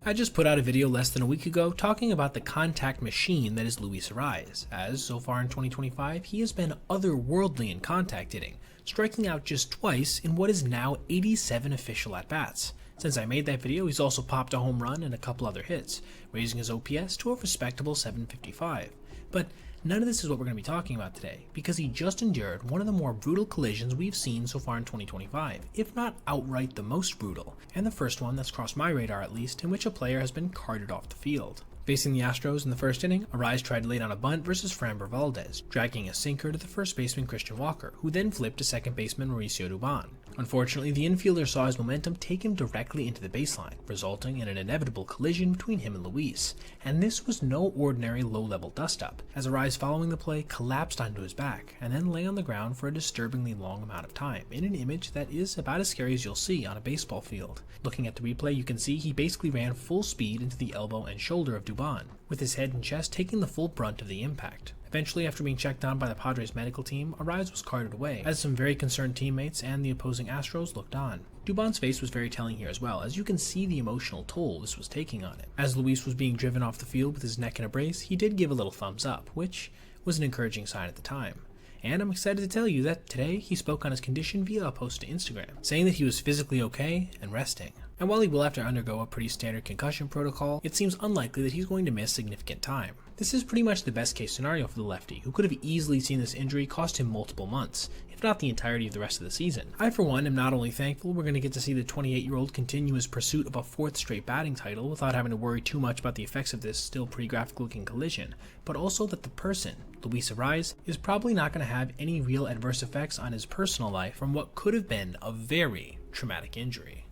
I just put out a video less than a week ago talking about the contact machine that is Luis Arraez, as so far in 2025 he has been otherworldly in contact hitting, striking out just twice in what is now 87 official at-bats. Since I made that video, he's also popped a home run and a couple other hits, raising his OPS to a respectable 755. But none of this is what we're going to be talking about today, because he just endured one of the more brutal collisions we've seen so far in 2025, if not outright the most brutal, and the first one that's crossed my radar at least, in which a player has been carted off the field. Facing the Astros in the first inning, Arraez tried to lay down a bunt versus Framber Valdez, dragging a sinker to the first baseman Christian Walker, who then flipped to second baseman Mauricio Dubon. Unfortunately, the infielder saw his momentum take him directly into the baseline, resulting in an inevitable collision between him and Luis, and this was no ordinary low-level dust-up, as Arraez following the play collapsed onto his back, and then lay on the ground for a disturbingly long amount of time, in an image that is about as scary as you'll see on a baseball field. Looking at the replay, you can see he basically ran full speed into the elbow and shoulder of Dubon, with his head and chest taking the full brunt of the impact. Eventually, after being checked on by the Padres medical team, Arraez was carted away, as some very concerned teammates and the opposing Astros looked on. Dubon's face was very telling here as well, as you can see the emotional toll this was taking on him. As Luis was being driven off the field with his neck in a brace, he did give a little thumbs up, which was an encouraging sign at the time. And I'm excited to tell you that today he spoke on his condition via a post to Instagram, saying that he was physically okay and resting. And while he will have to undergo a pretty standard concussion protocol, it seems unlikely that he's going to miss significant time. This is pretty much the best case scenario for the lefty, who could have easily seen this injury cost him multiple months, if not the entirety of the rest of the season. I for one am not only thankful we're going to get to see the 28-year-old continue his pursuit of a 4th straight batting title without having to worry too much about the effects of this still pretty graphic looking collision, but also that the person, Luis Arraez, is probably not going to have any real adverse effects on his personal life from what could have been a very traumatic injury.